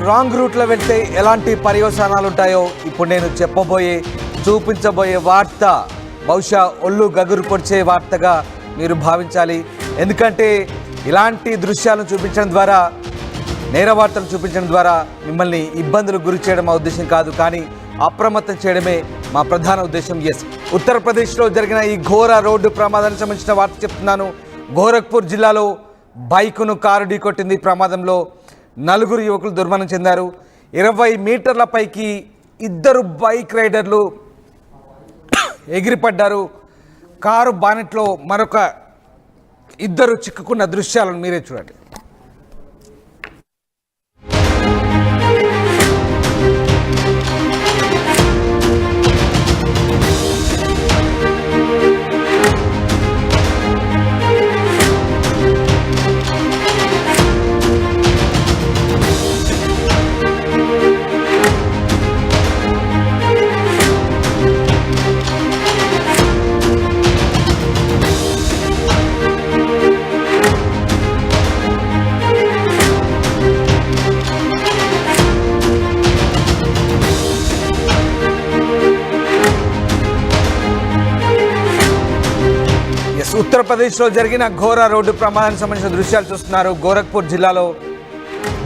Wrong రూట్లో వెళ్తే ఎలాంటి పర్యవసానాలు ఉంటాయో ఇప్పుడు నేను చూపించబోయే వార్త బహుశా ఒళ్ళు గగురు పొడిచే వార్తగా మీరు భావించాలి. ఎందుకంటే ఇలాంటి దృశ్యాలను చూపించడం ద్వారా, నేర వార్తలు చూపించడం ద్వారా మిమ్మల్ని ఇబ్బందులకు గురి చేయడం మా ఉద్దేశం కాదు, కానీ అప్రమత్తం చేయడమే మా ప్రధాన ఉద్దేశం. ఉత్తరప్రదేశ్లో జరిగిన ఈ ఘోర రోడ్డు ప్రమాదానికి సంబంధించిన వార్త చెప్తున్నాను. గోరఖ్పూర్ జిల్లాలో బైకును కారు ఢీకొట్టింది. ప్రమాదంలో 4 యువకులు దుర్మరణం చెందారు. 20 మీటర్ల పైకి 2 బైక్ రైడర్లు ఎగిరిపడ్డారు. కారు బానెట్లో మరొక 2 చిక్కుకున్న దృశ్యాలను మీరే చూడండి. ఉత్తరప్రదేశ్లో జరిగిన ఘోర రోడ్డు ప్రమాదానికి సంబంధించిన దృశ్యాలు చూస్తున్నారు. గోరఖ్పూర్ జిల్లాలో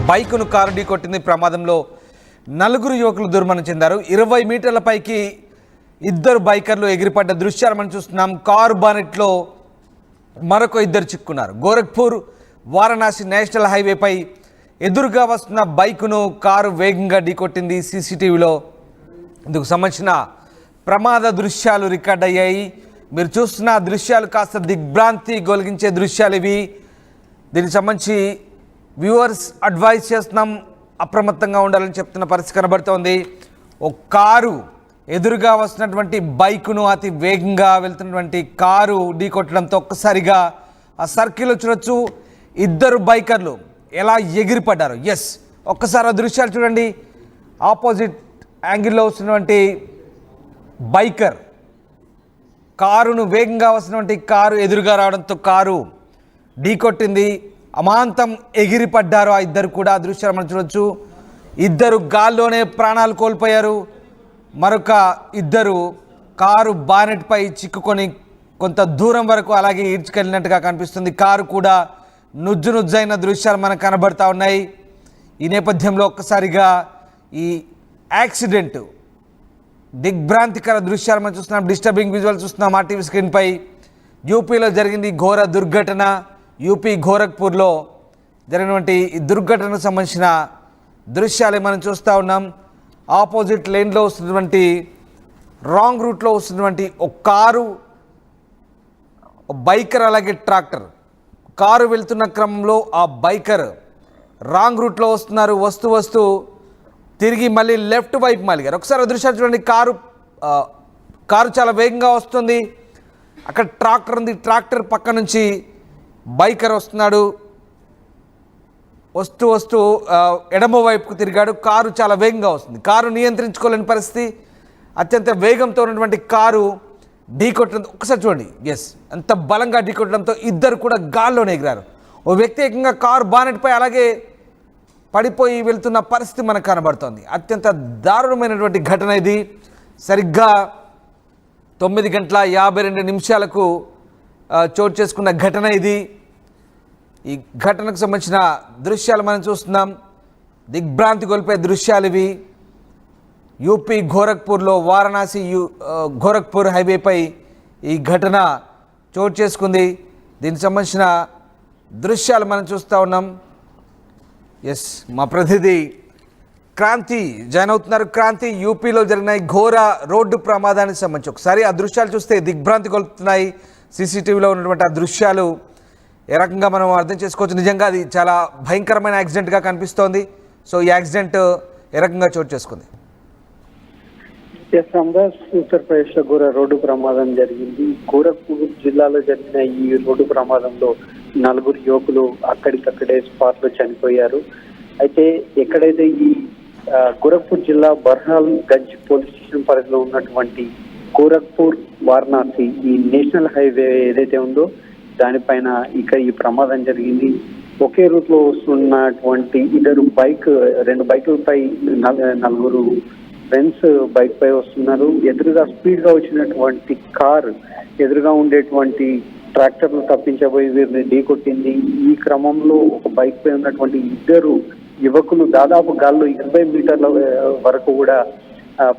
బైకును కారు ఢీకొట్టింది. ప్రమాదంలో 4 యువకులు దుర్మరణం చెందారు. 20 మీటర్ల పైకి 2 బైకర్లు ఎగిరిపడ్డ దృశ్యాలు మనం చూస్తున్నాం. కారు బానెట్లో మరొక 2 చిక్కున్నారు. గోరఖ్పూర్ వారణాసి నేషనల్ హైవేపై ఎదురుగా వస్తున్న బైకును కారు వేగంగా ఢీకొట్టింది. సీసీటీవీలో ఇందుకు సంబంధించిన ప్రమాద దృశ్యాలు రికార్డ్ అయ్యాయి. మీరు చూస్తున్న దృశ్యాలు కాస్త దిగ్భ్రాంతి గొలిగించే దృశ్యాలు ఇవి. దీనికి సంబంధించి వ్యూవర్స్ అడ్వైజ్ చేస్తున్నాం, అప్రమత్తంగా ఉండాలని చెప్తున్న పరిస్థితి కనబడుతోంది. ఒక కారు ఎదురుగా వస్తున్నటువంటి బైకును అతి వేగంగా వెళ్తున్నటువంటి కారు ఢీకొట్టడంతో ఒక్కసారిగా ఆ సర్కిల్ చూడొచ్చు. 2 బైకర్లు ఎలా ఎగిరిపడ్డారు. ఒక్కసారి ఆ దృశ్యాలు చూడండి. ఆపోజిట్ యాంగిల్లో వస్తున్నటువంటి బైకర్ కారును వేగంగా వస్తున్నటువంటి కారు ఎదురుగా రావడంతో కారు ఢీకొట్టింది. అమాంతం ఎగిరిపడ్డారు ఆ 2 కూడా. ఆ దృశ్యాలు మనం చూడొచ్చు. 2 గాల్లోనే ప్రాణాలు కోల్పోయారు. మరొక 2 కారు బానెట్పై చిక్కుకొని కొంత దూరం వరకు అలాగే ఈడ్చుకెళ్ళినట్టుగా కనిపిస్తుంది. కారు కూడా నుజ్జునుజ్జైన దృశ్యాలు మనకు కనబడతా ఉన్నాయి. ఈ నేపథ్యంలో ఒక్కసారిగా ఈ యాక్సిడెంట్ దిగ్భ్రాంతికర దృశ్యాలు మనం చూస్తున్నాం. డిస్టర్బింగ్ విజువల్ చూస్తున్నాం మా టీవీ స్క్రీన్పై. యూపీలో జరిగింది ఘోర దుర్ఘటన. యూపీ గోరఖ్పూర్లో జరిగినటువంటి ఈ దుర్ఘటనకు సంబంధించిన దృశ్యాలే మనం చూస్తూ ఉన్నాం. ఆపోజిట్ లేన్లో వస్తున్నటువంటి, రాంగ్ రూట్లో వస్తున్నటువంటి ఒక కారు, బైకర్ అలాగే ట్రాక్టర్. కారు వెళ్తున్న క్రమంలో ఆ బైకర్ రాంగ్ రూట్లో వస్తున్నారు. వస్తూ తిరిగి మళ్ళీ లెఫ్ట్ వైపు మళ్ళీ ఒకసారి దృశ్యాలు చూడండి. కారు చాలా వేగంగా వస్తుంది. అక్కడ ట్రాక్టర్ ఉంది. ట్రాక్టర్ పక్క నుంచి బైకర్ వస్తున్నాడు. వస్తూ ఎడమ వైపుకు తిరిగాడు. కారు చాలా వేగంగా వస్తుంది. కారు నియంత్రించుకోలేని పరిస్థితి. అత్యంత వేగంతో ఉన్నటువంటి కారు ఢీకొట్టడంతో ఒక్కసారి చూడండి. అంత బలంగా ఢీకొట్టడంతో 2 కూడా గాల్లోనే ఎగిరారు. ఓ వ్యక్తి ఏకంగా కారు బానెట్పై అలాగే పడిపోయి వెళ్తున్న పరిస్థితి మనకు కనబడుతోంది. అత్యంత దారుణమైనటువంటి ఘటన ఇది. సరిగ్గా 9:52 చోటు చేసుకున్న ఘటన ఇది. ఈ ఘటనకు సంబంధించిన దృశ్యాలు మనం చూస్తున్నాం. దిగ్భ్రాంతి గొల్పే దృశ్యాలు ఇవి. యూపీ గోరఖ్పూర్లో వారణాసి గోరఖ్పూర్ హైవేపై ఈ ఘటన చోటు చేసుకుంది. దీనికి సంబంధించిన దృశ్యాలు మనం చూస్తూ ఉన్నాం. మా ప్రతినిధి క్రాంతి జాయిన్ అవుతున్నారు. క్రాంతి, యూపీలో జరిగిన ఘోర రోడ్డు ప్రమాదానికి సంబంధించి ఒకసారి ఆ దృశ్యాలు చూస్తే దిగ్భ్రాంతి కొలుపుతున్నాయి. సీసీటీవీలో ఉన్నటువంటి ఆ దృశ్యాలు ఏ రకంగా మనం అర్థం చేసుకోవచ్చు. నిజంగా అది చాలా భయంకరమైన యాక్సిడెంట్గా కనిపిస్తోంది. సో ఈ యాక్సిడెంట్ ఏ రకంగా చోటు చేసుకుంది? ఉత్తరప్రదేశ్ లో ఘోర రోడ్డు ప్రమాదం జరిగింది. గోరఖ్పూర్ జిల్లాలో జరిగిన ఈ రోడ్డు ప్రమాదంలో 4 యువకులు అక్కడికక్కడే స్పాట్ లో చనిపోయారు. అయితే ఎక్కడైతే ఈ గోరఖ్పూర్ జిల్లా బర్హాల్ గంజ్ పోలీస్ స్టేషన్ పరిధిలో ఉన్నటువంటి గోరఖ్పూర్ వారణాసి ఈ నేషనల్ హైవే ఏదైతే ఉందో దానిపైన ఈ ప్రమాదం జరిగింది. ఒకే రూట్ లో వస్తున్నటువంటి రెండు బైకులపై నలుగురు ఫ్రెండ్స్ బైక్ పై వస్తున్నారు. ఎదురుగా స్పీడ్ గా వచ్చినటువంటి కార్ ఎదురుగా ఉండేటువంటి ట్రాక్టర్ను తప్పించబోయి వీరిని ఢీకొట్టింది. ఈ క్రమంలో ఒక బైక్ పై ఉన్నటువంటి ఇద్దరు యువకులు దాదాపు గాల్లో 20 మీటర్ల వరకు కూడా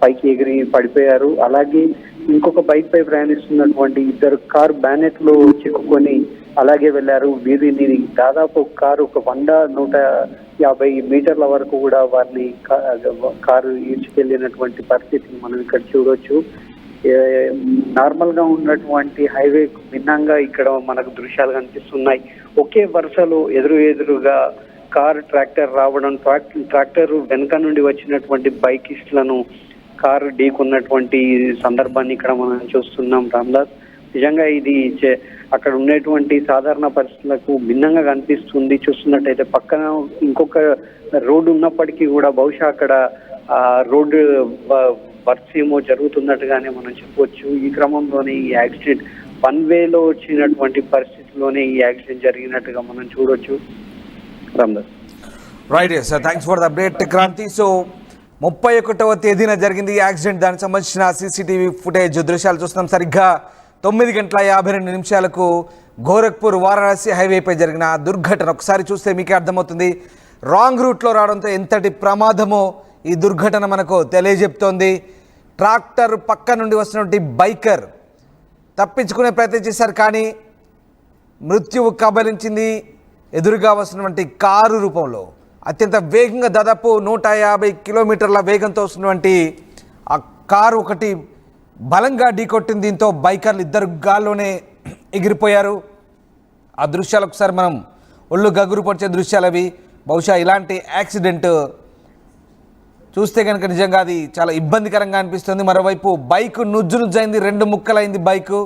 పైకి ఎగిరి పడిపోయారు. అలాగే ఇంకొక బైక్ పై ప్రయాణిస్తున్నటువంటి ఇద్దరు కార్ బ్యానెట్ లో చిక్కుకొని అలాగే వెళ్లారు. వీరిని దాదాపు కారు ఒక 100-150 మీటర్ల వరకు కూడా వారిని కారు ఈడ్చుకెళ్లినటువంటి పరిస్థితిని మనం ఇక్కడ చూడొచ్చు. నార్మల్ గా ఉన్నటువంటి హైవే భిన్నంగా ఇక్కడ మనకు దృశ్యాలు కనిపిస్తున్నాయి. ఒకే వరుసలో ఎదురుగా కారు ట్రాక్టర్ రావడం, ట్రాక్టర్ వెనుక నుండి వచ్చినటువంటి బైకిస్టులను కారు ఢీకున్నటువంటి సందర్భాన్ని ఇక్కడ మనం చూస్తున్నాం. రామ్దాస్, నిజంగా ఇది అక్కడ ఉండేటువంటి సాధారణ పరిస్థితులకు భిన్నంగా కనిపిస్తుంది. చూస్తున్నట్టయితే పక్కన ఇంకొక రోడ్డు ఉన్నప్పటికీ కూడా బహుశా అక్కడ రోడ్డు వర్క్స్ ఏమో జరుగుతున్నట్టుగానే మనం చెప్పవచ్చు. ఈ క్రమంలోనే ఈ యాక్సిడెంట్ వన్ వేలో వచ్చినటువంటి పరిస్థితిలోనే ఈ యాక్సిడెంట్ జరిగినట్టుగా మనం చూడొచ్చు. Ramdas, right sir, thanks for the update Kranti. So 31వ తేదీన జరిగింది ఈ యాక్సిడెంట్. దానికి సంబంధించిన సీసీటీవీ ఫుటేజ్ దృశ్యాలు చూస్తున్నాం. సరిగ్గా 9:52 గోరఖ్పూర్ వారణాసి హైవేపై జరిగిన దుర్ఘటన ఒకసారి చూస్తే మీకే అర్థమవుతుంది. రాంగ్ రూట్లో రావడంతో ఎంతటి ప్రమాదమో ఈ దుర్ఘటన మనకు తెలియజెప్తోంది. ట్రాక్టర్ పక్క నుండి వస్తున్నటువంటి బైకర్ తప్పించుకునే ప్రయత్నం చేశారు, కానీ మృత్యువు కబలించింది ఎదురుగా వస్తున్నటువంటి కారు రూపంలో. అత్యంత వేగంగా దాదాపు 150 కిలోమీటర్ల వేగంతో వస్తున్నటువంటి ఆ కారు ఒకటి బలంగా ఢీకొట్టింది. దీంతో బైకర్లు ఇద్దరు గాల్లోనే ఎగిరిపోయారు. ఆ దృశ్యాలు ఒకసారి మనం ఒళ్ళు గగురు పొడిచే దృశ్యాలు అవి. బహుశా ఇలాంటి యాక్సిడెంట్ చూస్తే కనుక నిజంగా అది చాలా ఇబ్బందికరంగా అనిపిస్తుంది. మరోవైపు బైక్ నుజ్జునుజ్జైంది, 2 ముక్కలైంది బైకు.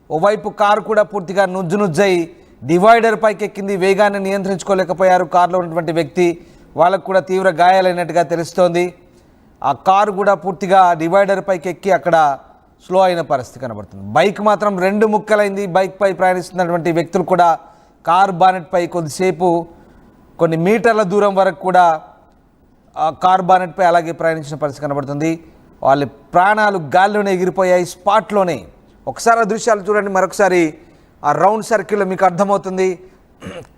ఓవైపు కారు కూడా పూర్తిగా నుజ్జునుజ్జై డివైడర్ పైకి ఎక్కింది. వేగాన్ని నియంత్రించుకోలేకపోయారు కారులో ఉన్నటువంటి వ్యక్తి. వాళ్ళకు కూడా తీవ్ర గాయాలైనట్టుగా తెలుస్తోంది. ఆ కారు కూడా పూర్తిగా డివైడర్ పైకి ఎక్కి అక్కడ స్లో అయిన పరిస్థితి కనబడుతుంది. బైక్ మాత్రం 2 ముక్కలైంది. బైక్ పై ప్రయాణిస్తున్నటువంటి వ్యక్తులు కూడా కారు బానెట్ పై కొద్దిసేపు కొన్ని మీటర్ల దూరం వరకు కూడా ఆ కార్ బానెట్ పై అలాగే ప్రయాణించిన పరిస్థితి కనబడుతుంది. వాళ్ళ ప్రాణాలు గాల్లోనే ఎగిరిపోయాయి స్పాట్లోనే. ఒకసారి ఆ దృశ్యాలు చూడండి మరొకసారి. ఆ రౌండ్ సర్కిల్లో మీకు అర్థమవుతుంది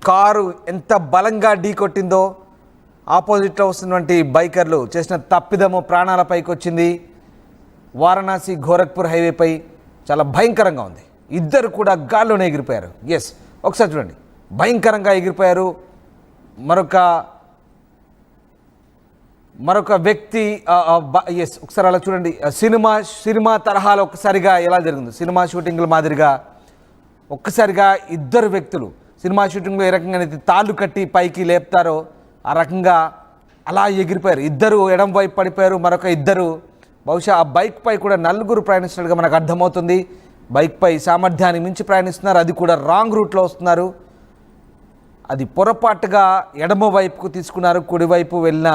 కారు ఎంత బలంగా ఢీకొట్టిందో. ఆపోజిట్లో వస్తున్నటువంటి బైకర్లు చేసిన తప్పిదము ప్రాణాలపైకి వచ్చింది. వారణాసి గోరఖ్పూర్ హైవేపై చాలా భయంకరంగా ఉంది. ఇద్దరు కూడా గాల్లోనే ఎగిరిపోయారు. ఎస్, ఒకసారి చూడండి, భయంకరంగా ఎగిరిపోయారు. మరొక వ్యక్తి ఎస్, ఒకసారి అలా చూడండి. సినిమా తరహాలో ఒక్కసారిగా ఎలా జరిగింది, సినిమా షూటింగ్ల మాదిరిగా ఒక్కసారిగా ఇద్దరు వ్యక్తులు సినిమా షూటింగ్లో ఏ రకంగా తాళ్ళు కట్టి పైకి లేపుతారో ఆ రకంగా అలా ఎగిరిపోయారు. ఇద్దరు ఎడం వైపు పడిపోయారు. మరొక ఇద్దరు బహుశా ఆ బైక్ పై కూడా 4 ప్రయాణిస్తున్నట్టుగా మనకు అర్థమవుతుంది. బైక్ పై సామర్థ్యాన్ని మించి ప్రయాణిస్తున్నారు. అది కూడా రాంగ్ రూట్లో వస్తున్నారు. అది పొరపాటుగా ఎడమ వైపుకు తీసుకున్నారు. కుడివైపు వెళ్ళిన